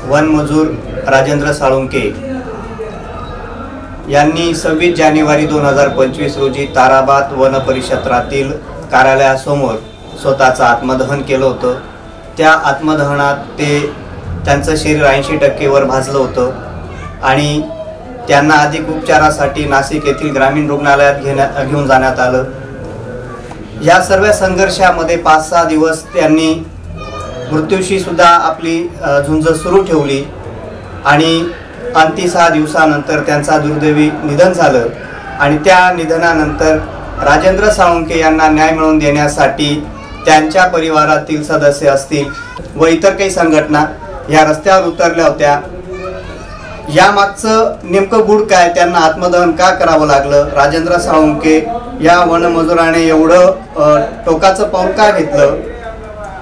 वनमजूर राजेंद्र साळुंके यांनी 26 जानेवारी 2025 रोजी ताराबाद वन परिक्षेत्रातील कार्यालयासमोर स्वतःचं आत्मदहन केलं होतं। त्या आत्मदहनात त्यांचं शरीर 80% वर भाजलं होतं आणि त्यांना अधिक उपचारासाठी नाशिक येथील ग्रामीण रुग्णालयात घेऊन जाण्यात आलं। या सर्व संघर्षामध्ये 5-6 दिवस त्यांनी मृत्यूशी सुद्धा आपली झुंज सुरू ठेवली आणि अंतिम 6 दिवसानंतर त्यांचा दुर्दैवी निधन झालं। आणि त्या निधनानंतर राजेंद्र साळुंके यांना न्याय मिळवून देण्यासाठी त्यांच्या परिवारातील सदस्य असतील व इतर काही संघटना या रस्त्यावर उतरल्या होत्या। यामागचं नेमकं गूढ काय, त्यांना आत्मदहन का करावं लागलं, राजेंद्र साळुंके या वनमजुराने एवढं टोकाचं पाऊल का घेतलं,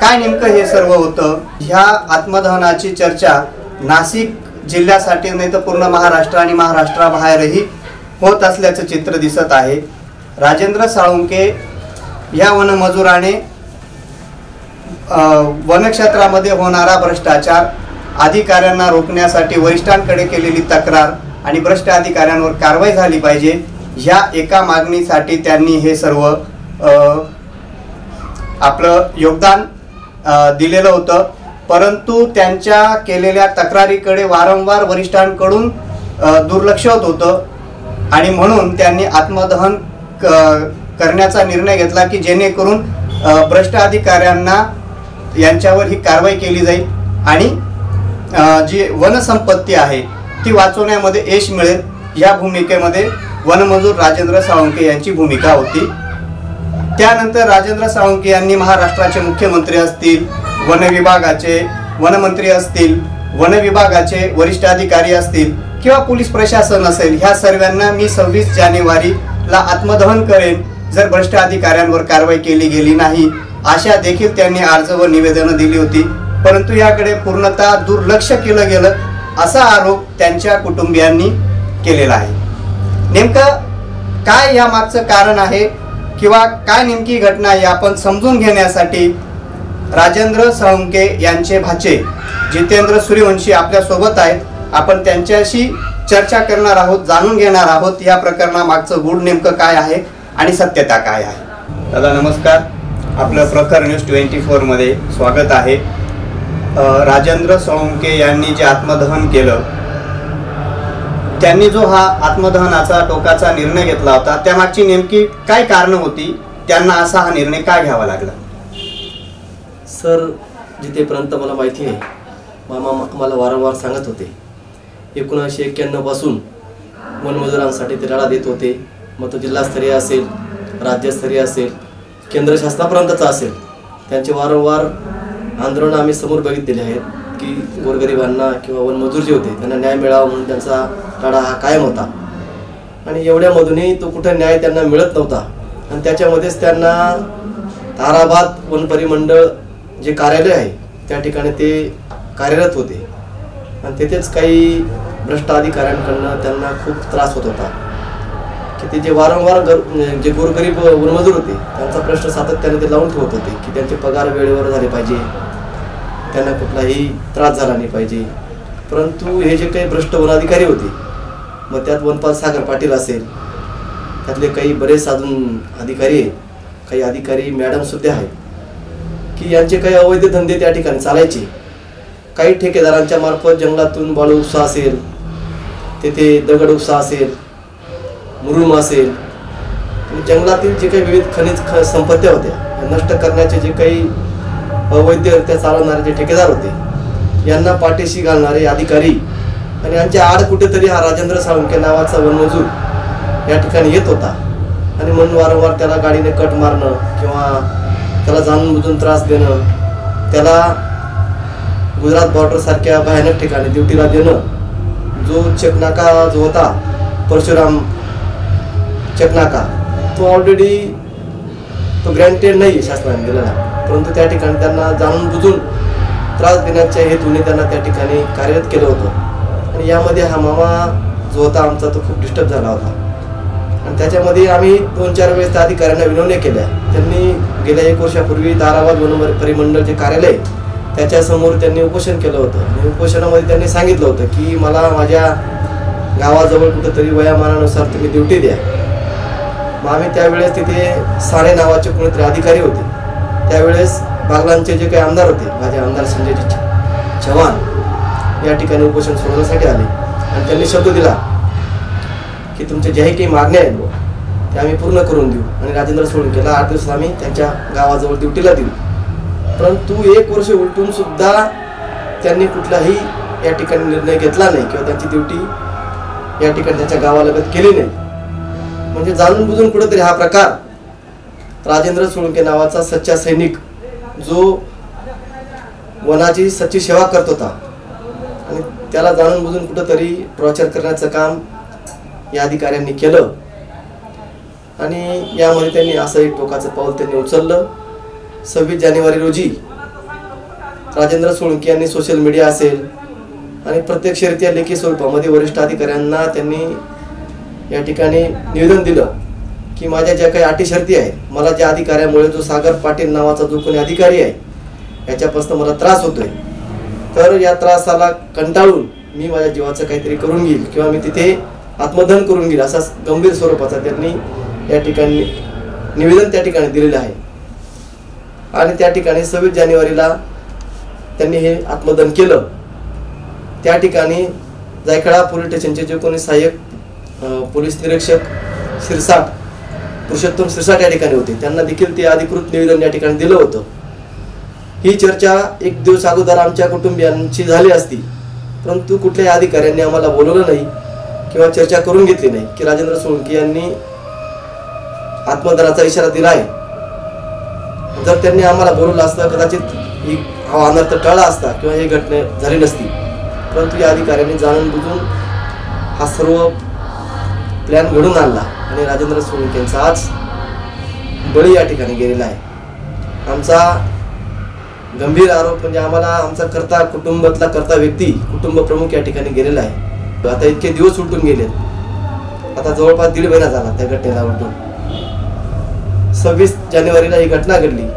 काय नेमकं हे सर्व होतं। ह्या आत्मदहनाची चर्चा नाशिक जिल्ह्यासाठी नाही तर पूर्ण महाराष्ट्र आणि महाराष्ट्राबाहेरही होत असल्याचं चित्र दिसत आहे। राजेंद्र साळुंके या वनमजुराने वनक्षेत्रामध्ये होणारा भ्रष्टाचार, अधिकाऱ्यांना रोखण्यासाठी वरिष्ठांकडे केलेली तक्रार आणि भ्रष्ट अधिकाऱ्यांवर कारवाई झाली पाहिजे ह्या एका मागणीसाठी त्यांनी हे सर्व आपलं योगदान दिलेलं होतं। परंतु त्यांच्या केलेल्या तक्रारीकडे वारंवार वरिष्ठांकडून दुर्लक्ष होत होतं आणि म्हणून त्यांनी आत्मदहन करण्याचा निर्णय घेतला की जेणेकरून भ्रष्ट अधिकाऱ्यांना यांच्यावर ही कारवाई केली जाईल आणि जी वनसंपत्ती आहे ती वाचवण्यामध्ये यश मिळेल। या भूमिकेमध्ये वनमजूर राजेंद्र साळुंके यांची भूमिका होती। त्यानंतर राजेंद्र साळुंके यांनी महाराष्ट्राचे मुख्यमंत्री असतील, वन विभागाचे वनमंत्री असतील, वन विभागाचे वरिष्ठ अधिकारी असतील किंवा पोलीस प्रशासन असेल, ह्या सर्वांना मी 26 जानेवारीला आत्मदहन करेन जर भ्रष्ट अधिकाऱ्यांवर कारवाई केली गेली नाही अशा देखील त्यांनी अर्ज व निवेदनं दिली होती। परंतु याकडे पूर्णतः दुर्लक्ष केलं गेलं असा आरोप त्यांच्या कुटुंबियांनी केलेला आहे। नेमकं काय या मागचं कारण आहे किंवा काय नेमकी घटना आहे आपण समजून घेण्यासाठी राजेंद्र साळुंके यांचे भाचे जितेंद्र सूर्यवंशी आपल्या सोबत आहेत। आपण त्यांच्याशी चर्चा करणार आहोत, जाणून घेणार आहोत या प्रकरणामागचं गूढ नेमकं काय आहे आणि सत्यता काय आहे। दादा नमस्कार, आपलं प्रखर न्यूज 24 मध्ये स्वागत आहे। राजेंद्र साळुंके यांनी जे आत्मदहन केलं, त्यांनी जो हा आत्मदहनाचा टोकाचा निर्णय घेतला होता त्यामागची नेमकी काय कारणं होती, त्यांना असा हा निर्णय का घ्यावा लागला? सर, जिथेपर्यंत मला माहिती आहे, मामा मला वारंवार सांगत होते 1991 पासून वनमजुरांसाठी ते लढा देत होते। मग तो जिल्हास्तरीय असेल, राज्यस्तरीय असेल, केंद्र शासनापर्यंतचा असेल, त्यांचे वारंवार आंदोलन आम्ही समोर बघितलेले आहेत की गोरगरिबांना किंवा वनमजूर जे होते त्यांना न्याय मिळावा म्हणून त्यांचा लढा हा कायम होता। आणि एवढ्यामधूनही तो कुठं न्याय त्यांना मिळत नव्हता आणि त्याच्यामध्येच त्यांना ताराबाद वन परिमंडळ जे कार्यालय आहे त्या ठिकाणी ते कार्यरत होते आणि तेथेच काही भ्रष्ट अधिकाऱ्यांकडनं त्यांना खूप त्रास होत होता की ते जे वारंवार जे गोरगरीब वनमजूर होते त्यांचा प्रश्न सातत्याने ते लावून ठेवत होते की त्यांचे पगार वेळेवर झाले पाहिजे, त्यांना कुठलाही त्रास झाला नाही पाहिजे। परंतु हे जे काही भ्रष्ट वन अधिकारी होते, मग त्यात वनपाल सागर पाटील असेल, त्यातले काही बरेच अजून अधिकारी आहेत, काही अधिकारी मॅडम सुद्धा आहेत की यांचे काही अवैध धंदे त्या ठिकाणी चालायचे। काही ठेकेदारांच्या मार्फत जंगलातून बाळू उपसा असेल, तेथे दगड उपसा असेल, मुरुम असेल, जंगलातील जे काही विविध खनिज संपत्त्या होत्या नष्ट करण्याचे जे काही अवैधरित्या चालवणारे जे ठेकेदार होते यांना पाठीशी घालणारे अधिकारी आणि यांच्या आड कुठेतरी हा राजेंद्र साळुंके नावाचा वनमजूर या ठिकाणी येत होता आणि म्हणून वारंवार त्याला गाडीने कट मारणं किंवा त्याला जाणून बुजून त्रास देणं, त्याला गुजरात बॉर्डर सारख्या भयानक ठिकाणी ड्युटीला देणं। जो चेकनाका जो होता परशुराम चेकनाका, तो ऑलरेडी तो ग्रँटेड नाही शासनाने दिलेला, परंतु त्या ठिकाणी त्यांना जाणून बुजून त्रास देण्याच्या हेतूने त्यांना त्या ठिकाणी कार्यरत केलं होतं। आणि यामध्ये हा मामा जो होता आमचा तो खूप डिस्टर्ब झाला होता आणि त्याच्यामध्ये आम्ही 2-4 वेळेस त्या अधिकाऱ्यांना विनवण्या केल्या। त्यांनी गेल्या 1 वर्षापूर्वी ताराबाद वन परिमंडळ जे कार्यालय त्याच्यासमोर त्यांनी उपोषण केलं होतं आणि उपोषणामध्ये त्यांनी सांगितलं होतं की मला माझ्या गावाजवळ कुठंतरी वयामानानुसार तुम्ही ड्युटी द्या. मग आम्ही त्यावेळेस तिथे साणे नावाचे कोणीतरी अधिकारी होते. त्यावेळेस बागलांचे जे काही आमदार होते, माझे आमदार संजयजी चव्हाण या ठिकाणी उपोषण सोडवण्यासाठी आले आणि त्यांनी शब्द दिला की तुमचे ज्याही काही मागण्या आहेत ते आम्ही पूर्ण करून देऊ. आणि राजेंद्र सोळंकेला 8 दिवस आम्ही त्यांच्या गावाजवळ ड्युटीला देऊ. परंतु 1 वर्ष उलटून सुद्धा त्यांनी कुठलाही या ठिकाणी निर्णय घेतला नाही किंवा त्यांची ड्युटी या ठिकाणी त्यांच्या गावालगत केली नाही. म्हणजे जाणून बुजून कुठेतरी हा प्रकार राजेंद्र सोळंके नावाचा सच्चा सैनिक जो वनाची सच्ची सेवा करत होता आणि त्याला जाणून बुजून कुठेतरी टॉर्चर करण्याचं काम या अधिकाऱ्यांनी केलं. आणि यामध्ये त्यांनी असं एक टोकाचं पाऊल त्यांनी उचललं. 26 जानेवारी रोजी राजेंद्र सोळंके यांनी सोशल मीडिया असेल आणि प्रत्यक्षरित्या लेखी स्वरूपामध्ये वरिष्ठ अधिकाऱ्यांना त्यांनी या ठिकाणी निवेदन दिलं की माझ्या ज्या काही अटी शर्ती आहेत, मला ज्या अधिकाऱ्यामुळे जो सागर पाटील नावाचा जो कोणी अधिकारी आहे याच्यापासून मला त्रास होतोय, तर या त्रासाला कंटाळून मी माझ्या जीवाचं काहीतरी करून घेईल किंवा मी तिथे आत्मदहन करून घेईल असा गंभीर स्वरूपाचा त्यांनी या ठिकाणी निवेदन त्या ठिकाणी दिलेलं आहे. आणि त्या ठिकाणी 26 जानेवारीला त्यांनी हे आत्मदहन केलं. त्या ठिकाणी जायखळा पोलीस स्टेशनचे जे कोणी सहाय्यक पोलीस निरीक्षक शिरसाट पुरुषोत्तम शिरसाट या ठिकाणी होते, त्यांना देखील ते अधिकृत निवेदन या ठिकाणी दिलं होतं. ही चर्चा 1 दिवस अगोदर आमच्या कुटुंबियांची झाली असती, परंतु कुठल्याही अधिकाऱ्यांनी आम्हाला बोलवलं नाही किंवा चर्चा करून घेतली नाही की राजेंद्र सोळंके यांनी आत्मदहनाचा इशारा दिला आहे. जर त्यांनी आम्हाला बोलवलं असतं कदाचित हा अनर्थ टळला असता किंवा ही घटना झाली नसती. परंतु या अधिकाऱ्यांनी जाणून बुजून हा सर्व प्लॅन घडून आणला आणि राजेंद्र सोळंकेंचा आज बळी या ठिकाणी गेलेला आहे. आमचा गंभीर आरोप म्हणजे आम्हाला आमचा कर्ता कुटुंबातला कर्ता व्यक्ती कुटुंब प्रमुख या ठिकाणी गेलेला आहे. आता इतके दिवस उलटून गेलेत, आता जवळपास 1.5 महिना झाला त्या घटनेला उलटून. 26 जानेवारीला ही घटना घडली.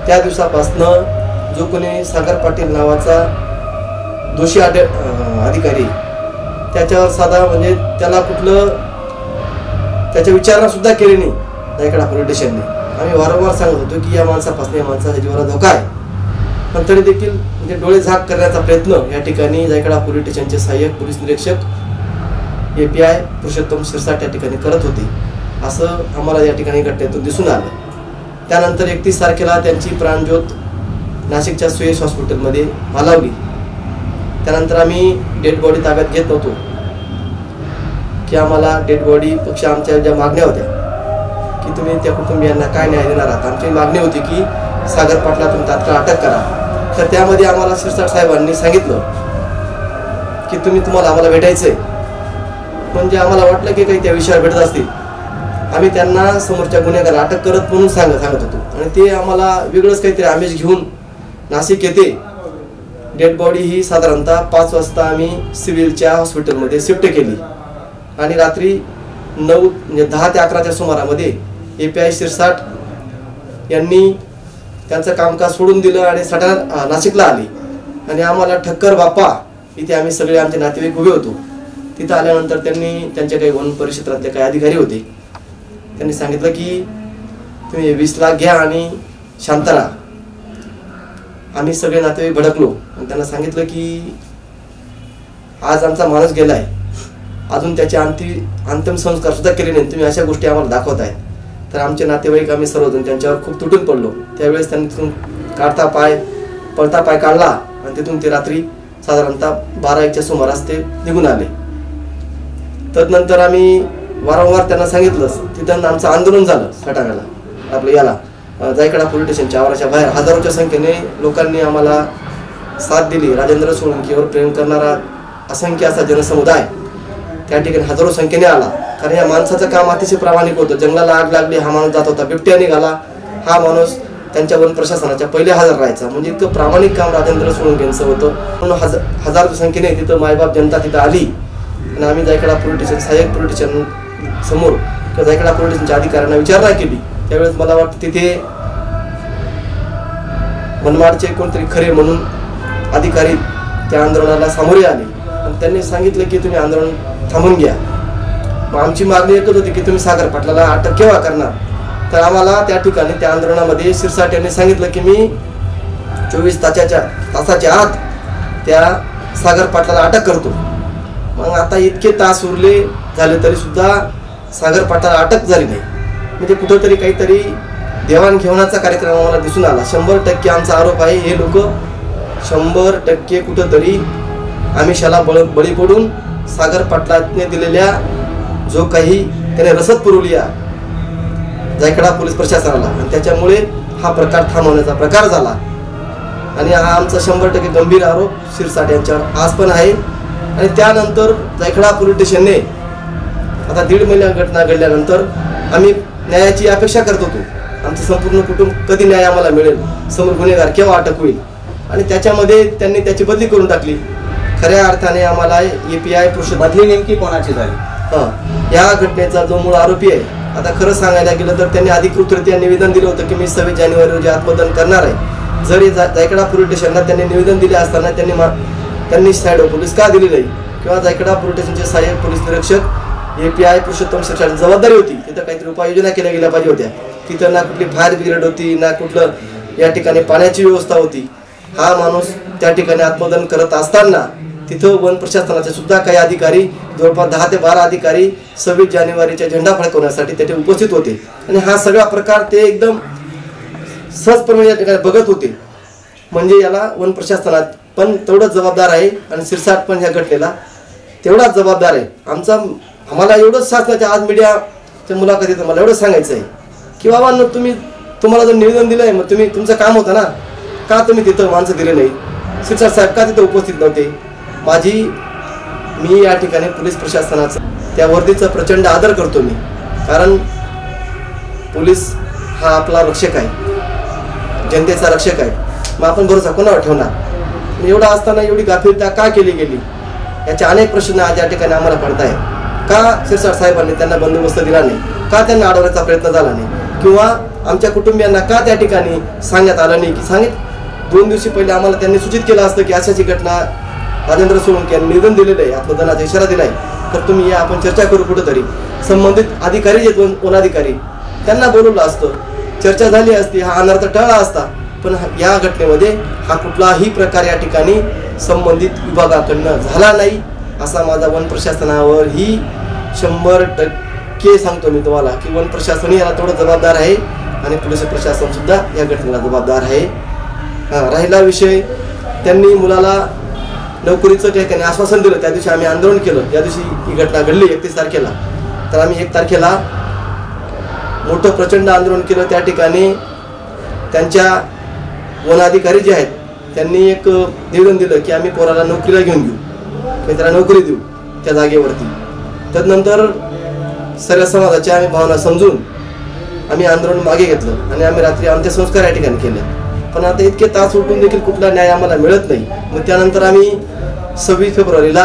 त्या दिवसापासनं जो कोणी सागर पाटील नावाचा दोषी अधिकारी त्याच्यावर साधा म्हणजे त्याला कुठलं त्याच्या विचारणा सुद्धा केली नाही जायखळा पोलीस स्टेशनने. आम्ही वारंवार सांगत होतो की या माणसापासून या माणसाच्या जीवाला धोका आहे, पण तरी देखील म्हणजे डोळे झाक करण्याचा प्रयत्न या ठिकाणी जायखळा पोलीस स्टेशनचे सहाय्यक पोलीस निरीक्षक API पुरुषोत्तम शिरसाट या ठिकाणी करत होते, असं आम्हाला या ठिकाणी घटनेतून दिसून आलं. त्यानंतर 31 तारखेला त्यांची प्राणज्योत नाशिकच्या सुयश हॉस्पिटलमध्ये मालावली. त्यानंतर आम्ही डेड बॉडी ताब्यात घेत नव्हतो की आम्हाला डेड बॉडी पेक्षा आमच्या ज्या मागण्या होत्या की तुम्ही त्या कुटुंबियांना काय न्याय देणार आहात, आमची मागणी होती की सागर पाटला तुम्ही तात्काळ अटक करा. तर त्यामध्ये आम्हाला शिरसाट साहेबांनी सांगितलं की तुम्हाला आम्हाला भेटायचंय. म्हणजे आम्हाला वाटलं की काही त्या विषयावर भेटत असतील. आम्ही त्यांना समोरच्या गुन्हेगाराला अटक करत म्हणून सांगत होतो आणि ते आम्हाला वेगळंच काहीतरी आमिष घेऊन नाशिक येते डेड बॉडी ही साधारणतः 5 वाजता आम्ही सिव्हिलच्या हॉस्पिटलमध्ये शिफ्ट केली आणि रात्री 9 म्हणजे 10 ते 11च्या सुमारामध्ये API शिरसाट यांनी त्यांचं कामकाज सोडून दिलं आणि सटाणा नाशिकला आली आणि आम्हाला ठक्कर बाप्पा इथे आम्ही सगळे आमचे नातेवाईक उभे होतो. तिथं आल्यानंतर त्यांनी त्यांच्या काही वन परिक्षेत्रातले काही अधिकारी होते, त्यांनी सांगितलं की तुम्ही 20 लाख घ्या आणि शांत राहा. आम्ही सगळे नातेवाईक भडकलो आणि त्यांना सांगितलं की आज आमचा माणूस गेलाय, अजून त्याचे अंतिम संस्कार सुद्धा केले नाही, तुम्ही अशा गोष्टी आम्हाला दाखवताय. तर आमचे नातेवाईक आम्ही सर्वजण त्यांच्यावर खूप तुटून पडलो. त्यावेळेस त्यांनी तिथून पळता पाय काढला आणि तिथून ते रात्री साधारणतः 12-1च्या सुमारास ते निघून आले. तदनंतर आम्ही वारंवार त्यांना सांगितलं, तिथं आमचं आंदोलन झालं सटाण्याला आपलं याला जायखळा पोलीस स्टेशनच्या आवाराच्या बाहेर हजारोच्या संख्येने लोकांनी आम्हाला साथ दिली. राजेंद्र सोळंकेवर प्रेम करणारा असंख्य असा जनसमुदाय त्या ठिकाणी हजारो संख्येने आला, कारण या माणसाचं काम अतिशय प्रामाणिक होतं. जंगलाला आग लागली हा माणूस जात होता, बिबट्या निघाला हा माणूस त्यांच्या वन प्रशासनाच्या पहिले हजर राहायचा. म्हणजे इतकं प्रामाणिक काम राजेंद्र सोळंकेंचं होतं. म्हणून हजारो संख्येने तिथं मायबाप जनता तिथं आली आणि आम्ही जायखळा पोलीस स्टेशन सहाय्यक पोलीस स्टेशन समोर किंवा जायखळा पोलीस स्टेशनच्या अधिकाऱ्यांना विचारणा केली. त्यावेळेस मला वाटतं तिथे मनमाडचे कोणतरी खरे म्हणून अधिकारी त्या आंदोलनाला सामोरे आले आणि त्यांनी सांगितलं की तुम्ही आंदोलन थांबून घ्या. मग आमची मागणी एकच होती की तुम्ही सागर पाटलाला अटक केव्हा करणार. तर आम्हाला त्या ठिकाणी त्या आंदोलनामध्ये शिरसाट यांनी सांगितलं की मी 24 तासाच्या आत त्या सागर पाटलाला अटक करतो. मग आता इतके तास उरले झाले तरी सुद्धा सागर पाटलाला अटक झाली नाही. म्हणजे कुठंतरी काहीतरी देवाणघेवाणाचा कार्यक्रम आम्हाला दिसून आला. 100% आमचा आरोप आहे, हे लोक 100% कुठंतरी आमिषाला बळी पडून सागर पाटलाने दिलेल्या जो काही त्याने रसद पुरवली आहे जायकडा पोलीस प्रशासनाला, आणि त्याच्यामुळे हा प्रकार थांबवण्याचा प्रकार झाला. आणि हा आमचा 100% गंभीर आरोप शिरसाट यांच्यावर आज पण आहे. आणि त्यानंतर जायकडा पोलीस स्टेशनने आता 1.5 महिना घटना घडल्यानंतर आम्ही न्यायाची अपेक्षा करत होतो. आमचं संपूर्ण कुटुंब कधी न्याय आम्हाला मिळेल, समोर गुन्हेगार केव्हा अटक होईल, आणि त्याच्यामध्ये त्यांनी त्याची बदली करून टाकली. खऱ्या अर्थाने आम्हाला API बदली नेमकी कोणाची झाली? या घटनेचा जो मूळ आरोपी आहे, आता खरं सांगायला गेलं तर त्यांनी अधिकृतरित्या निवेदन दिलं होतं की मी 26 जानेवारी रोजी आत्मदहन करणार आहे. जरी जायकडा पोलीस स्टेशनला त्यांनी निवेदन दिले असताना त्यांनी साईड पोलीस का दिली नाही, किंवा जायकडा पोलीस स्टेशनचे सहाय्यक पोलीस निरीक्षक API पुरुषोत्तम शिरसाट जबाबदारी होती. तिथं काहीतरी उपाययोजना केल्या गेल्या पाहिजे होत्या. तिथं ना कुठली फायर ब्रिगेड होती, ना कुठलं या ठिकाणी पाण्याची व्यवस्था होती. हा माणूस त्या ठिकाणी आत्मदहन करत असताना तिथं वन प्रशासनाचे सुद्धा काही अधिकारी, जवळपास 10 ते 12 अधिकारी 26 जानेवारीचा झेंडा फडकवण्यासाठी तेथे उपस्थित होते. आणि हा सगळा प्रकार ते एकदम सहजपणे या ठिकाणी बघत होते. म्हणजे याला वन प्रशासनात पण तेवढंच जबाबदार आहे, आणि शिरसाट पण ह्या घटनेला तेवढाच जबाबदार आहे. आम्हाला एवढंच शासनाच्या आज मीडियाच्या मुलाखतीत मला एवढंच सांगायचं आहे की बाबा तुम्हाला जर निवेदन दिलं आहे, मग तुमचं काम होतं ना, का तुम्ही तिथं माणसं दिले नाही? शिरसाट साहेब का तिथं उपस्थित नव्हते? मी या ठिकाणी पोलीस प्रशासनाचा त्या वर्दीचा प्रचंड आदर करतो मी, कारण पोलीस हा आपला रक्षक आहे, जनतेचा रक्षक आहे. मग आपण भरोसा कोणावर ठेवणार? एवढा असताना एवढी गाफीलता का केली गेली, याचे अनेक प्रश्न आज या ठिकाणी आम्हाला पडत आहे. का शिरसाट साहेबांनी त्यांना बंदोबस्त दिला नाही, का त्यांना अडवण्याचा प्रयत्न झाला नाही, किंवा आमच्या कुटुंबियांना का त्या ठिकाणी सांगण्यात आलं नाही की 2 दिवशी पहिले आम्हाला त्यांनी सूचित केलं असतं की अशाची घटना राजेंद्र सोळंके यांनी निवेदन दिलेलं आहे, आत्मदहनाचा इशारा दिलाय, तर तुम्ही या आपण चर्चा करू. कुठंतरी संबंधित अधिकारी जे वन अधिकारी त्यांना बोलवलं असतं, चर्चा झाली असती, हा अनर्थ टळला असता. पण या घटनेमध्ये हा कुठलाही प्रकार या ठिकाणी संबंधित विभागाकडनं झाला नाही, असा माझा वन प्रशासनावर ही 100% सांगतो मी तुम्हाला की वन प्रशासन याला थोडं जबाबदार आहे, आणि पोलीस प्रशासन सुद्धा या घटनेला जबाबदार आहे. राहिला विषय, त्यांनी मुलाला नोकरीचं ठिकाणी आश्वासन दिलं, त्या दिवशी आम्ही आंदोलन केलं. ज्या दिवशी ही घटना घडली 31 तारखेला, तर आम्ही 1 तारखेला मोठं प्रचंड आंदोलन केलं. त्या ठिकाणी त्यांच्या वन अधिकारी जे आहेत त्यांनी एक निवेदन दिलं की आम्ही पोराला नोकरीला घेऊन घेऊ, किंवा त्याला नोकरी देऊ त्या जागेवरती. त्यानंतर सर्व समाजाच्या आम्ही भावना समजून आम्ही आंदोलन मागे घेतलं, आणि आम्ही रात्री अंत्यसंस्कार या ठिकाणी केले. पण आता इतके तास उठून देखील कुठला न्याय आम्हाला मिळत नाही. मग त्यानंतर आम्ही 26 फेब्रुवारीला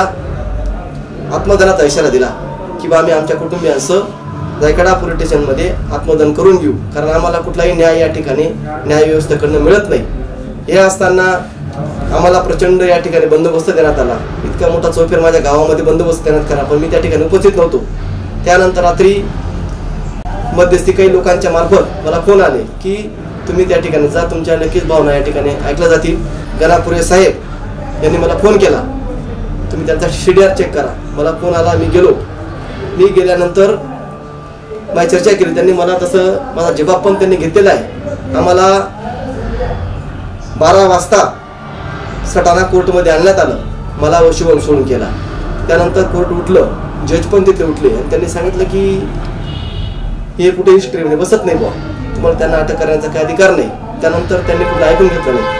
आत्मदहनाचा इशारा दिला की बा आम्ही आमच्या कुटुंबियांसह जायकडा पोलीस स्टेशनमध्ये आत्मदहन करून घेऊ, कारण आम्हाला कुठलाही न्याय या ठिकाणी न्याय व्यवस्थेकडनं मिळत नाही. हे असताना आम्हाला प्रचंड या ठिकाणी बंदोबस्त देण्यात आला. इतका मोठा चौफेर माझ्या गावामध्ये बंदोबस्त देण्यात आला, पण मी त्या ठिकाणी उपस्थित नव्हतो. त्यानंतर रात्री मध्यस्थी काही लोकांच्या मार्फत मला फोन आले की तुम्ही त्या ठिकाणी जा, तुमच्या नक्कीच भावना या ठिकाणी ऐकल्या जातील. गणापुरे साहेब यांनी मला फोन केला, तुम्ही त्यांचा CDR चेक करा. मला फोन आला, मी गेलो. मी गेल्यानंतर माझी चर्चा केली. त्यांनी मला तसं माझा जबाब पण त्यांनी घेतलेला आहे. आम्हाला 12 वाजता सटाणा कोर्टमध्ये आणण्यात आलं, मला वशिवून सोडून केला. त्यानंतर कोर्ट उठलं, जज पण तिथे उठले, आणि त्यांनी सांगितलं की हे कुठे हिस्ट्रीमध्ये बसत नाही बुवा, तुम्हाला त्यांना अटक करण्याचा काही अधिकार नाही. त्यानंतर त्यांनी कुठं ऐकून घेतलं नाही.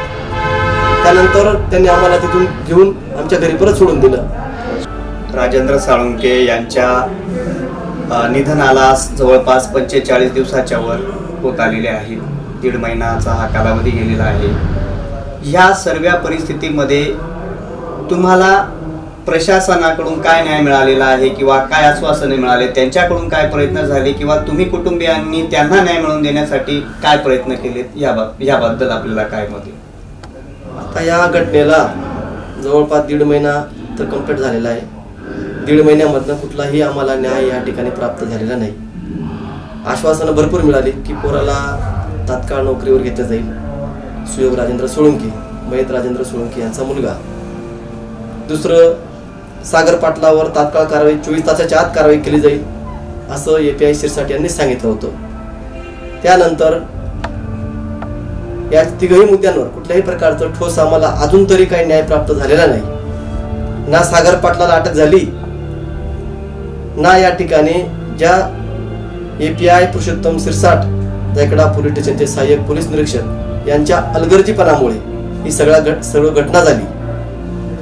त्यानंतर त्यांनी आम्हाला तिथून घेऊन आमच्या घरी परत सोडून दिलं. राजेंद्र साळुंके यांच्या निधनाला जवळपास 45 दिवसाच्या वर होत आलेले आहेत. 1.5 महिन्याचा हा कालावधी गेलेला आहे. ह्या सर्व परिस्थितीमध्ये तुम्हाला प्रशासनाकडून काय न्याय मिळालेला आहे, किंवा काय आश्वासने मिळाले, त्यांच्याकडून काय प्रयत्न झाले, किंवा तुम्ही कुटुंबियांनी त्यांना न्याय मिळवून देण्यासाठी काय प्रयत्न केलेत, याबद्दल आपल्याला काय मत आहे? आता या घटनेला जवळपास 1.5 महिना तर कंप्लीट झालेला आहे. 1.5 महिन्यामधनं कुठलाही आम्हाला न्याय या ठिकाणी प्राप्त झालेला नाही. आश्वासनं भरपूर मिळाली की पोराला तात्काळ नोकरीवर घेतलं जाईल. सुयोग राजेंद्र सोळंकी, मयत राजेंद्र सोळंकी यांचा मुलगा. दुसरं, सागर पाटलावर तात्काळ कारवाई 24 तासाच्या आत कारवाई केली जाईल असं API शिरसाट यांनी सांगितलं होतं. त्यानंतर या तिघही मुद्द्यांवर कुठल्याही प्रकारचं ठोस आम्हाला अजून तरी काही न्याय प्राप्त झालेला नाही. ना सागर पाटलाला अटक झाली, ना या ठिकाणी ज्या API पुरुषोत्तम शिरसाट जायकडा पोलीस स्टेशनचे सहाय्यक पोलीस निरीक्षक यांच्या अलगर्जीपणामुळे ही सर्व घटना झाली,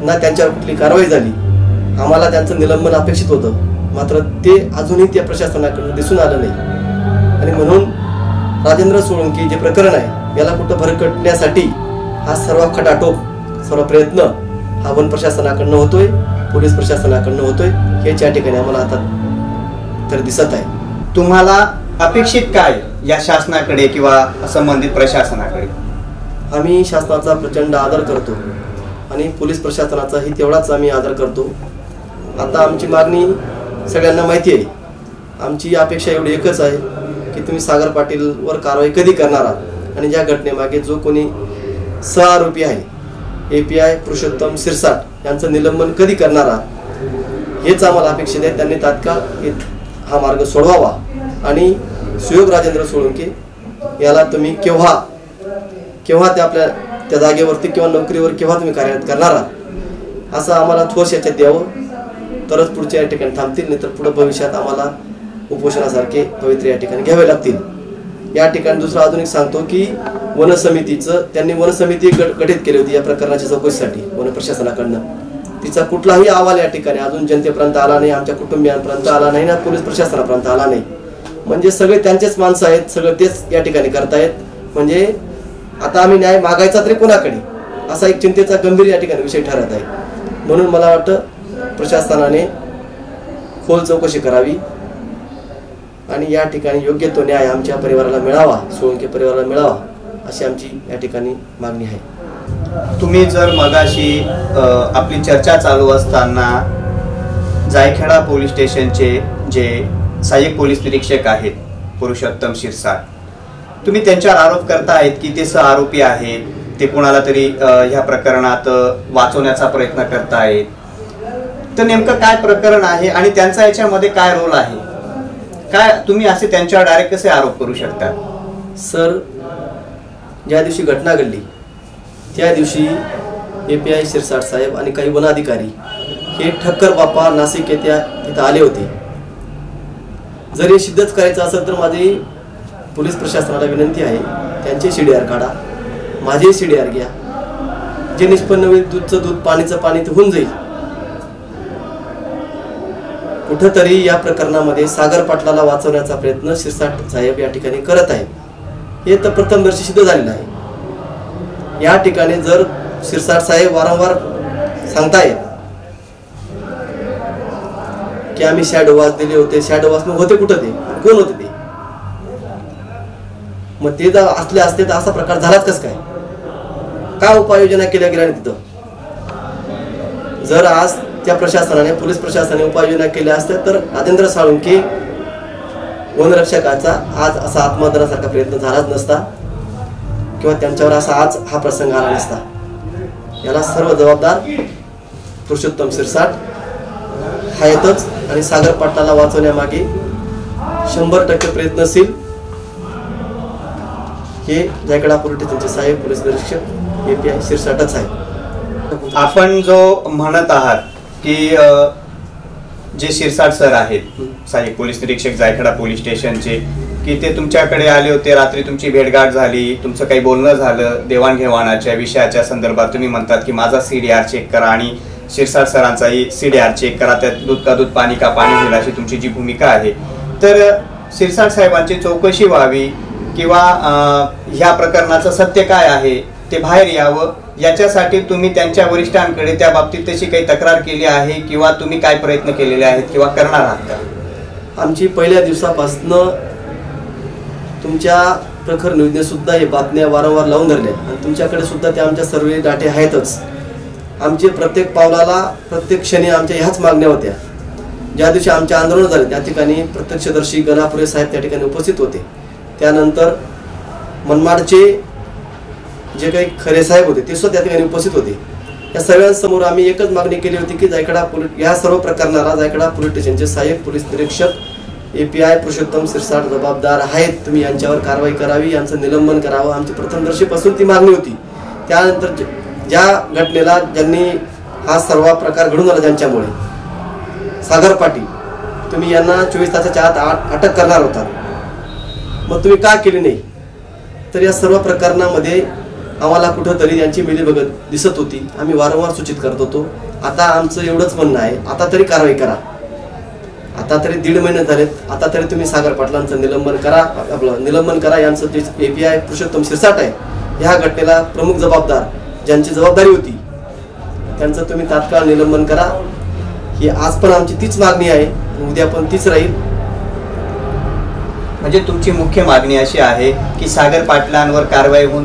ना त्यांच्यावर कुठली कारवाई झाली. आम्हाला त्यांचं निलंबन अपेक्षित होतं, मात्र ते अजूनही त्या प्रशासनाकडून दिसून आलं नाही. आणि म्हणून राजेंद्र सोळंकी जे प्रकरण आहे याला कुठं भरकटण्यासाठी हा सर्व खटाटोप, सर्व प्रयत्न हा वन प्रशासनाकडनं होतोय, पोलीस प्रशासनाकडनं होतोय, हेच या ठिकाणी आम्हाला आता तर दिसत आहे. तुम्हाला अपेक्षित काय या शासनाकडे किंवा संबंधित प्रशासनाकडे? आम्ही शासनाचा प्रचंड आदर करतो आणि पोलीस प्रशासनाचाही तेवढाच आम्ही आदर करतो. आता आमची मागणी सगळ्यांना माहिती आहे. आमची अपेक्षा एवढी एकच आहे की तुम्ही सागर पाटीलवर कारवाई कधी करणार आहात आणि ज्या घटनेमागे जो कोणी सहआरोपी आहे API पुरुषोत्तम शिरसाट यांचं निलंबन कधी करणार आहात हेच आम्हाला अपेक्षित आहे. त्यांनी तात्काळ हा मार्ग सोडवावा आणि सुयोग राजेंद्र सोळंकी याला तुम्ही केव्हा ते आपल्या त्या जागेवरती किंवा नोकरीवर केव्हा तुम्ही कार्यरत करणार आहात असं आम्हाला ठोस याच्यात द्यावं, तरच पुढच्या या ठिकाणी थांबतील, नाही तर पुढे भविष्यात आम्हाला उपोषणासारखे पवित्र या ठिकाणी घ्यावे लागतील. या ठिकाणी दुसरं अजून एक सांगतो की त्यांनी वनसमिती गठीत केली होती या प्रकरणाच्या चौकशीसाठी वन प्रशासनाकडनं. तिचा कुठलाही अहवाल या ठिकाणी अजून जनतेपर्यंत आला नाही, आमच्या कुटुंबियांपर्यंत आला नाही, ना पोलीस प्रशासनापर्यंत आला नाही. म्हणजे सगळे त्यांचेच माणसं आहेत, सगळं तेच या ठिकाणी करतायत. म्हणजे आता आम्ही न्याय मागायचा तरी कोणाकडे असा एक चिंतेचा गंभीर या ठिकाणी विषय ठरत आहे. म्हणून मला वाटतं प्रशासनाने खोल चौकशी करावी आणि या ठिकाणी योग्य तो न्याय आमच्या परिवाराला मिळावा, सोळंकी परिवाराला मिळावा अशी आमची या ठिकाणी मागणी आहे. तुम्ही जर मगाशी आपली चर्चा चालू असताना जायखेडा पोलीस स्टेशनचे जे सहाय्यक पोलीस निरीक्षक आहेत पुरुषोत्तम शिरसाट, तुम्ही त्यांच्यावर आरोप करतायत की ते सहआरोपी आहेत, ते कोणाला तरी ह्या प्रकरणात वाचवण्याचा प्रयत्न करतायत. तर नेमकं काय प्रकरण आहे आणि त्यांचा याच्यामध्ये काय रोल आहे? काय तुम्ही असे त्यांच्यावर डायरेक्ट कसे आरोप करू शकता? सर, ज्या दिवशी घटना घडली त्या दिवशी API शिरसाट साहेब आणि काही वन अधिकारी हे ठक्कर बापा नाशिक येथे तिथं आले होते. जर हे सिद्धच करायचं असेल तर माझी पोलीस प्रशासनाला विनंती आहे, त्यांचे CDR काढा, माझे CDR घ्या. जे निष्पन्न होईल दूधचं दूध पाणीचं पाणी ते होऊन जाईल. कुठंतरी या प्रकरणामध्ये सागर पाटलाला वाचवण्याचा प्रयत्न शिरसाट साहेब या ठिकाणी करत आहेत, हे तर प्रथमदर्शी सिद्ध झालेलं आहे. या ठिकाणी जर शिरसाट साहेब वारंवार सांगतायत की आम्ही शॅडो वास दिले होते, शॅडो वास मग होते कुठं, ते कोण होते ते? मग ते जर असले असते तर असा प्रकार झालाच कस काय? काय उपाययोजना केल्या गेल्या तिथं? जर आज त्या प्रशासनाने, पोलीस प्रशासनाने उपाययोजना केल्या असत्या तर राजेंद्र साळुंके वनरक्षकाचा आज असा आत्महत्यासारखा प्रयत्न झालाच नसता किंवा त्यांच्यावर असा आज हा प्रसंग आला नसता. याला सर्व जबाबदार पुरुषोत्तम शिरसाट आहेतच आणि सागर पाटलाला वाचवण्यामागे 100% प्रयत्नशील हे जायकडा पोलीस स्टेशनचे सहाय्यक पोलीस निरीक्षक API शिरसाटच आहे. आपण जो म्हणत आहात की जे शिरसाट सर आहेत, सहाय्यक पोलीस निरीक्षक जायखेडा पोलीस स्टेशनचे, की ते तुमच्याकडे आले होते, रात्री तुमची भेटगाठ झाली, तुमचं काही बोलणं झालं देवाणघेवाणाच्या विषयाच्या संदर्भात. तुम्ही म्हणतात की माझा CDR चेक करा आणि शिरसाट सरांचाही CDR चेक करा, त्यात दूध का दूध पाणी का पाणी होईल अशी तुमची जी भूमिका आहे. तर शिरसाट साहेबांची चौकशी व्हावी किंवा ह्या प्रकरणाचं सत्य काय आहे ते बाहेर यावं, याच्यासाठी तुम्ही त्यांच्या वरिष्ठांकडे त्या बाबतीत तशी काही तक्रार केली आहे किंवा तुम्ही काय प्रयत्न केलेले आहेत किंवा करणार आहात का? आमची पहिल्या दिवसापासून तुमच्या प्रखर न्यूजने सुद्धा हे बातम्या वारंवार लावून धरल्या आणि तुमच्याकडे सुद्धा त्या आमच्या सर्व डाटे आहेतच. आमचे प्रत्येक पावलाला प्रत्येक क्षणी आमच्या ह्याच मागण्या होत्या. ज्या दिवशी आमचे आंदोलन झाले त्या ठिकाणी प्रत्यक्षदर्शी गणापुरे साहेब त्या ठिकाणी उपस्थित होते. त्यानंतर मनमाडचे जे काही खरे साहेब होते ते सुद्धा त्या ठिकाणी उपस्थित होते. या सगळ्यांसमोर आम्ही एकच मागणी केली होती की जायकडा या सर्व प्रकरणाला जायकडा पोलीस स्टेशनचे सहाय्यक पोलीस निरीक्षक API पुरुषोत्तम सिरसाट जबाबदार आहेत. तुम्ही यांच्यावर कारवाई करावी, यांचं निलंबन करावं. आमची प्रथमदर्शीपासून ती मागणी होती. त्यानंतर ज्या घटनेला ज्यांनी हा सर्व प्रकार घडून आला ज्यांच्यामुळे सागर पाटील, तुम्ही यांना 24 तासाच्या आत अटक करणार होता, मग तुम्ही का केली नाही? तर या सर्व प्रकरणामध्ये आम्हाला कुठंतरी यांची मिलीभगत दिसत होती. आम्ही वारंवार सूचित करत होतो. आता आमचं एवढंच म्हणणं आहे, आता तरी कारवाई करा. आता तरी 1.5 महिने झालेत. आता तरी तुम्ही सागर पाटलांचं निलंबन करा. आपलं निलंबन करा. यांचं जे API पुरुषोत्तम सिरसाट आहे, ह्या घटनेला प्रमुख जबाबदार ज्यांची जबाबदारी होती त्यांचं तुम्ही तात्काळ निलंबन करा. ही आज पण आमची तीच मागणी आहे, उद्या पण तीच राहील. म्हणजे तुमची मुख्य मागणी अशी आहे की सागर पाटलांवर कारवाई होऊन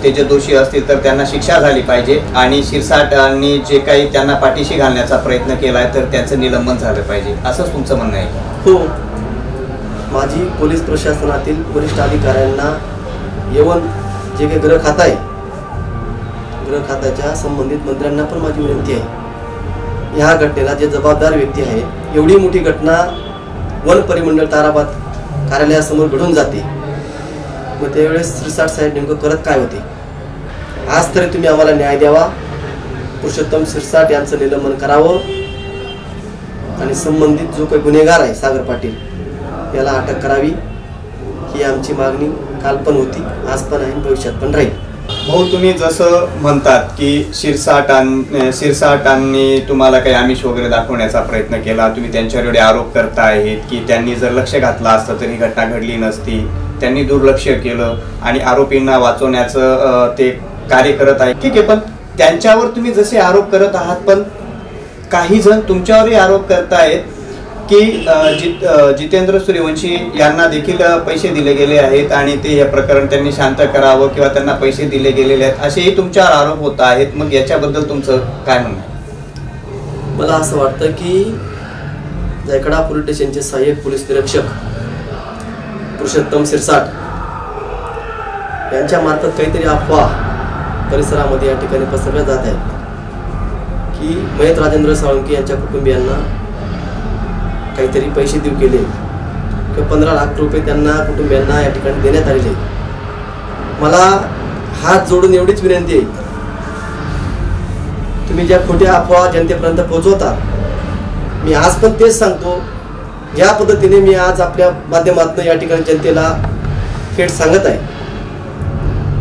ते जे दोषी असतील तर त्यांना शिक्षा झाली पाहिजे आणि शिरसाटांनी जे काही त्यांना पाठीशी घालण्याचा प्रयत्न केला आहे तर त्यांचं निलंबन झालं पाहिजे, असंच तुमचं म्हणणं आहे का? हो. माझी पोलीस प्रशासनातील वरिष्ठ अधिकाऱ्यांना येऊन जे काही गृह खातं आहे, गृह खात्याच्या संबंधित मंत्र्यांना पण माझी विनंती आहे, ह्या घटनेला जे जबाबदार व्यक्ती आहे, एवढी मोठी घटना वन परिमंडळ ताराबाद कार्यालयासमोर घडून जाते, मग त्यावेळेस सिरसाट साहेब नेमकं करत काय होते? आज तरी तुम्ही आम्हाला न्याय द्यावा. पुरुषोत्तम सिरसाट यांचं निलंबन करावं आणि संबंधित जो काही गुन्हेगार आहे सागर पाटील याला अटक करावी. ही आमची मागणी काल पण होती, आज पण आहे, भविष्यात पण राहील. भाऊ, तुम्ही जसं म्हणतात की शिरसाटांनी तुम्हाला काही आमिष वगैरे दाखवण्याचा प्रयत्न केला, तुम्ही त्यांच्यावर एवढे आरोप करतायत की त्यांनी जर लक्ष घातलं असतं तरी घटना घडली नसती, त्यांनी दुर्लक्ष केलं आणि आरोपींना वाचवण्याचं ते कार्य करत आहे. ठीक आहे, पण त्यांच्यावर तुम्ही जसे आरोप करत आहात, पण काही जण तुमच्यावरही आरोप करतायत की जितेंद्र सूर्यवंशी यांना देखील पैसे दिले गेले आहेत आणि ते हे प्रकरण त्यांनी शांत करावं किंवा त्यांना पैसे दिले गेलेले आहेत, असेही तुमच्यावर आरोप होत आहेत. मग याच्याबद्दल तुमचं काय म्हणणं आहे? मला असं वाटतं की जायकडा पोलीस स्टेशनचे सहाय्यक पोलीस निरीक्षक पुरुषोत्तम सिरसाट यांच्या मार्फत काहीतरी अफवा परिसरामध्ये या ठिकाणी पसरवल्या जात आहेत की मयत राजेंद्र साळुंके यांच्या कुटुंबियांना काहीतरी पैसे देऊ केले किंवा 15 लाख रुपये त्यांना कुटुंबियांना या ठिकाणी देण्यात आलेले. मला हात जोडून एवढीच विनंती आहे, तुम्ही ज्या खोट्या अफवा जनतेपर्यंत पोहोचवता, मी आज पण तेच सांगतो, ज्या पद्धतीने मी आज आपल्या माध्यमातून या ठिकाणी जनतेला थेट सांगत आहे,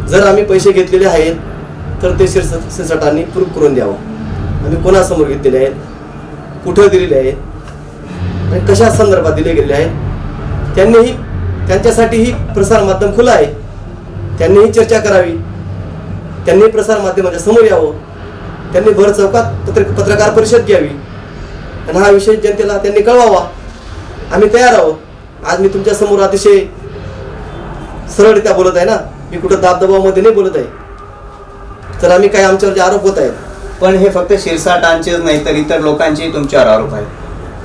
जर आम्ही पैसे घेतलेले आहेत तर ते सिरसाटांनी प्रूफ करून द्यावं. आम्ही कोणासमोर घेतलेले आहेत, कुठं दिलेले आहेत, कशा संदर्भात दिले गेलेले आहेत, त्यांच्यासाठीही प्रसार माध्यम खुलं आहे. त्यांनीही चर्चा करावी, त्यांनी प्रसार माध्यमाच्या समोर यावं, त्यांनी भर चौकात पत्रकार परिषद घ्यावी आणि हा विषय जनतेला त्यांनी कळवावा. आम्ही तयार आहोत. आज मी तुमच्या समोर अतिशय सरळरित्या बोलत आहे ना, मी कुठं दाबदबावामध्ये नाही बोलत आहे. तर आम्ही काय आमच्यावर जे आरोप होत आहेत, पण हे फक्त शिरसाटांचेच नाही तर इतर लोकांचेही तुमच्यावर आरोप आहेत.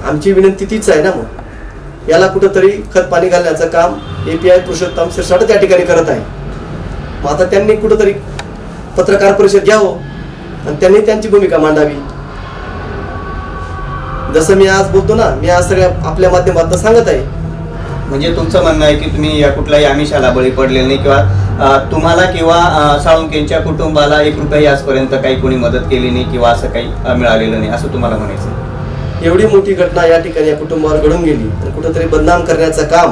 आमची विनंती तीच आहे ना, मग याला कुठंतरी खत पाणी घालण्याचं काम API पुरुषोत्तम सिरसाट त्या ठिकाणी करत आहे. मग आता त्यांनी कुठंतरी पत्रकार परिषद घ्यावं आणि त्यांनी त्यांची भूमिका मांडावी. जसं मी आज बोलतो ना, मी आज सगळ्या आपल्या माध्यमातून सांगत आहे. म्हणजे तुमचं म्हणणं आहे की तुम्ही या कुठल्याही आमिषाला बळी पडलेले नाही किंवा तुम्हाला किंवा साळुंकेंच्या कुटुंबाला 1 रुपयाही आजपर्यंत काही कोणी मदत केली नाही किंवा असं काही मिळालेलं नाही, असं तुम्हाला म्हणायचं? एवढी मोठी घटना या ठिकाणी या कुटुंबावर घडून गेली आणि कुठंतरी बदनाम करण्याचं काम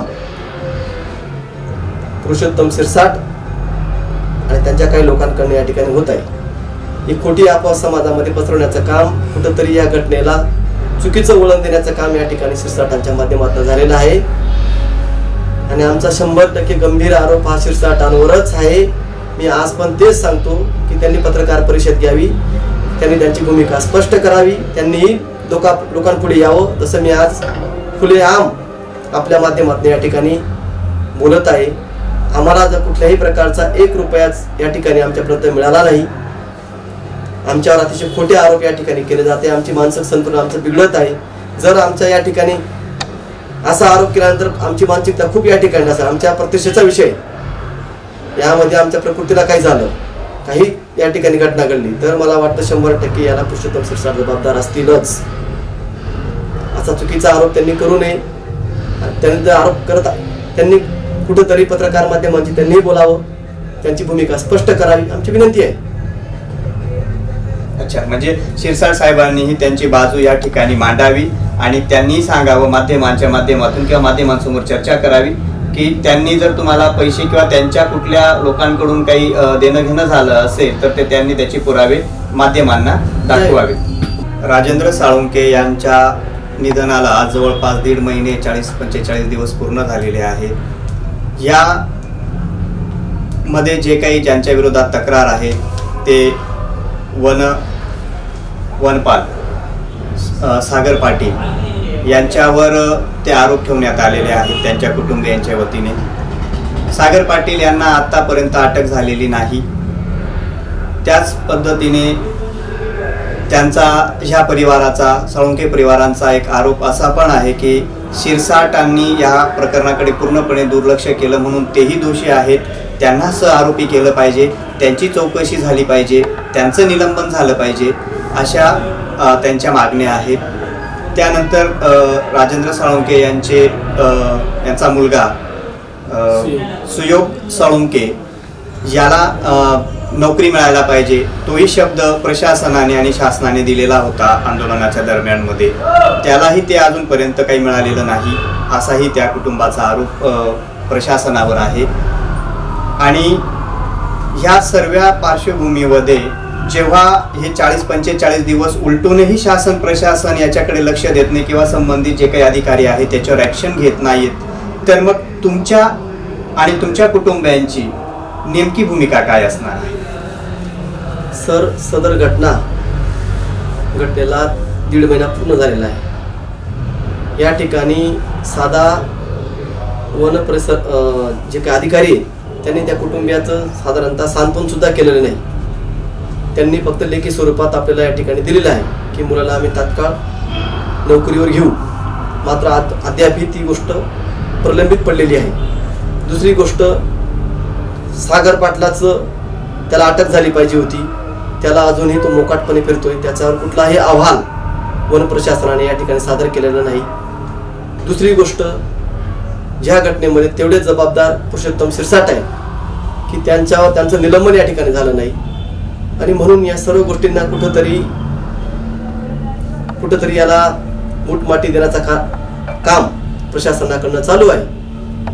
पुरुषोत्तम सिरसाट आणि त्यांच्या काही लोकांकडून या ठिकाणी होत आहे. ही खोटी अफवा समाजामध्ये पसरवण्याचं काम, कुठंतरी या घटनेला चुकीचं वळण देण्याचं काम या ठिकाणी सिरसाटांच्या माध्यमातून झालेलं आहे. आणि आमचा 100% गंभीर आरोप हा सिरसाटांवरच आहे. मी आज पण तेच सांगतो की त्यांनी पत्रकार परिषद घ्यावी, त्यांनी त्यांची भूमिका स्पष्ट करावी, त्यांनी लोकांपुढे यावं. जसं मी आज खुलेआम आपल्या माध्यमातून या ठिकाणी बोलत आहे. आम्हाला जर कुठल्याही प्रकारचा 1 रुपयाच या ठिकाणी आमच्यापर्यंत मिळाला नाही. आमच्यावर अतिशय खोटे आरोप या ठिकाणी केले जाते. आमची मानसिक संतुलन आमचं बिघडत आहे. जर आमच्या या ठिकाणी असा आरोप केल्यानंतर आमची मानसिकता खूप या ठिकाणी असेल, आमच्या प्रतिष्ठेचा विषय, यामध्ये आमच्या प्रकृतीला काही झालं, काही या ठिकाणी घटना घडली, तर मला वाटतं 100% याला पुरुषोत्तम शिरसाट जबाबदार असतीलच. असा चुकीचा आरोप त्यांनी करू नये. त्यांनी आरोप करत त्यांनी कुठेतरी पत्रकार माध्यमांची त्यांनी बोलावं, त्यांची भूमिका स्पष्ट करावी, आमची विनंती आहे. अच्छा, म्हणजे शिरसाट साहेबांनीही त्यांची बाजू या ठिकाणी मांडावी आणि त्यांनी सांगावं माध्यमांच्या माध्यमातून किंवा माध्यमांसमोर चर्चा करावी की त्यांनी जर तुम्हाला पैसे किंवा त्यांच्या कुठल्या लोकांकडून काही देणं घेणं झालं असेल तर त्यांनी त्याचे पुरावे माध्यमांना दाखवावे. राजेंद्र साळुंखे यांच्या निधनाला आज जवळपास 1.5 महिने 40-45 दिवस पूर्ण झालेले आहेत. या मध्ये जे काही ज्यांच्या विरोधात तक्रार आहे ते वनपाल सागर पाटील यांच्यावर ते आरोप ठेवण्यात आलेले आहेत त्यांच्या कुटुंबियांच्या वतीने. सागर पाटील यांना आतापर्यंत अटक झालेली नाही. त्याच पद्धतीने त्यांचा ह्या परिवाराचा, साळुंखे परिवारांचा एक आरोप असा पण आहे की शिरसाटांनी या प्रकरणाकडे पूर्णपणे दुर्लक्ष केलं म्हणून तेही दोषी आहेत. त्यांना सहआरोपी केलं पाहिजे, त्यांची चौकशी झाली पाहिजे, त्यांचं निलंबन झालं पाहिजे, अशा त्यांच्या मागण्या आहेत. त्यानंतर राजेंद्र साळुंखे यांचा मुलगा सुयोग साळुंखे याला नोकरी मिळायला पाहिजे, तोही शब्द प्रशासनाने आणि शासनाने दिलेला होता आंदोलनाच्या दरम्यानमध्ये. त्यालाही ते अजूनपर्यंत काही मिळालेलं नाही असाही त्या कुटुंबाचा आरोप प्रशासनावर आहे. आणि ह्या सर्व पार्श्वभूमीमध्ये जेव्हा हे 40-45 दिवस उलटूनही शासन प्रशासन याच्याकडे लक्ष देत नाही किंवा संबंधित जे काही अधिकारी आहेत त्याच्यावर ॲक्शन घेत नाहीत, तर मग तुमच्या आणि तुमच्या कुटुंबियांची नेमकी भूमिका काय असणार आहे? सर, सदर घटनेला 1.5 महिना पूर्ण झालेला आहे. या ठिकाणी साधा वन परिसर जे काही अधिकारी आहेत त्यांनी त्या कुटुंबियाचं साधारणतः सांत्वन सुद्धा केलेलं नाही. त्यांनी फक्त लेखी स्वरूपात आपल्याला या ठिकाणी दिलेलं आहे की मुलाला आम्ही तात्काळ नोकरीवर घेऊ. मात्र अद्यापही ती गोष्ट प्रलंबित पडलेली आहे. दुसरी गोष्ट, सागर पाटलाचं त्याला अटक झाली पाहिजे होती, त्याला अजूनही तो मोकाटपणे फिरतोय, त्याच्यावर कुठलाही अहवाल वन प्रशासनाने या ठिकाणी सादर केलेला नाही. दुसरी गोष्ट, ज्या घटनेमध्ये तेवढे जबाबदार पुरुषोत्तम शिरसाट आहे की त्यांचं निलंबन या ठिकाणी झालं नाही. आणि म्हणून या सर्व गोष्टींना कुठंतरी याला मूठमाती देण्याचा काम प्रशासनाकडनं चालू आहे.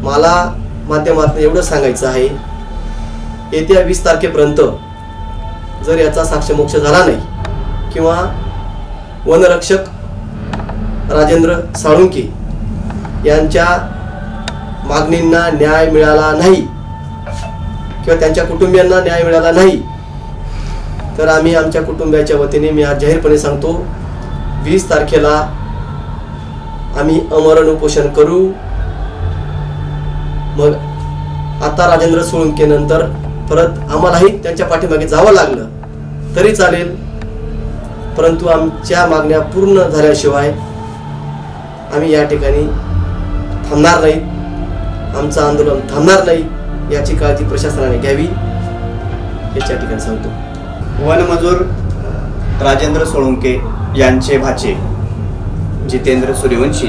मला माध्यमातून एवढं सांगायचं आहे, येत्या 20 तारखेपर्यंत जर याचा साक्षमोक्ष झाला नाही किंवा वनरक्षक राजेंद्र साळुंखे यांच्या मागणींना न्याय मिळाला नाही किंवा त्यांच्या कुटुंबियांना न्याय मिळाला नाही, तर आम्ही आमच्या कुटुंबियाच्या वतीने, मी आज जाहीरपणे सांगतो, 20 तारखेला आम्ही अमरण उपोषण करू. मग आता राजेंद्र साळुंखे नंतर परत आम्हालाही त्यांच्या पाठीमागे जावं लागलं तरी चालेल, परंतु आमच्या मागण्या पूर्ण झाल्याशिवाय आम्ही या ठिकाणी थांबणार नाही, आमचं आंदोलन थांबणार नाही, याची काळजी प्रशासनाने घ्यावी याच्या ठिकाणी सांगतो. वनमजूर राजेंद्र साळुंखे यांचे भाचे जितेंद्र सूर्यवंशी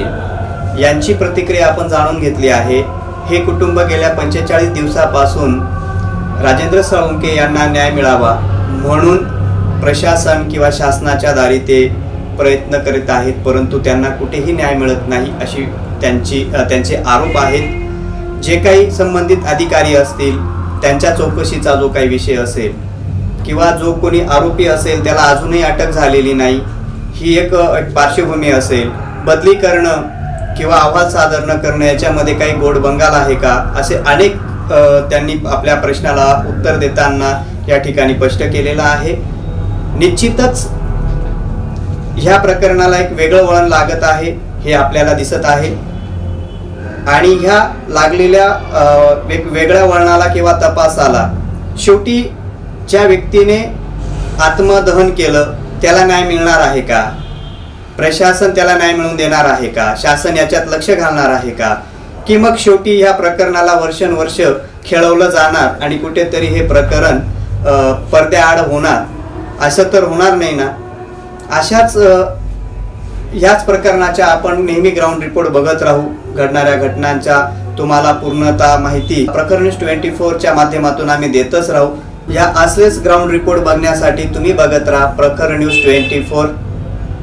यांची प्रतिक्रिया आपण जाणून घेतली आहे. हे कुटुंब गेल्या 45 दिवसापासून राजेंद्र साळुंखे यांना न्याय मिळावा म्हणून प्रशासन किंवा शासनाच्या दारी ते प्रयत्न करीत आहेत, परंतु त्यांना कुठेही न्याय मिळत नाही अशी त्यांचे आरोप आहेत. जे काही संबंधित अधिकारी असतील त्यांच्या चौकशीचा जो काही विषय असेल किंवा जो कोणी आरोपी असेल त्याला अजूनही अटक झालेली नाही, ही एक पार्श्वभूमी असेल. बदली करणं किंवा अहवाल सादर न करणं याच्यामध्ये काही गोड बंगाल आहे का, असे अनेक त्यांनी आपल्या प्रश्नाला उत्तर देताना या ठिकाणी स्पष्ट केलेलं आहे. निश्चितच ह्या प्रकरणाला एक वेगळं वळण लागत आहे हे आपल्याला दिसत आहे. आणि ह्या लागलेल्या वेगळ्या वळणाला किंवा तपासाला शेवटी ज्या व्यक्तीने आत्मदहन केलं त्याला न्याय मिळणार आहे का? प्रशासन त्याला न्याय मिळवून देणार आहे का? शासन याच्यात लक्ष घालणार आहे का? की मग शेवटी ह्या प्रकरणाला वर्षानुवर्ष खेळवलं जाणार आणि कुठेतरी हे प्रकरण पडद्याआड होणार? असं तर होणार नाही ना. ह्याच प्रकरणाच्या आपण नेहमी ग्राउंड रिपोर्ट बघत राहू. घडणाऱ्या घटनांच्या तुम्हाला पूर्णतः माहिती प्रकरण न्यूज 24च्या माध्यमातून आम्ही देतच राहू. या असलेच ग्राउंड रिपोर्ट बघण्यासाठी तुम्ही बघत राहा प्रकरण न्यूज 24.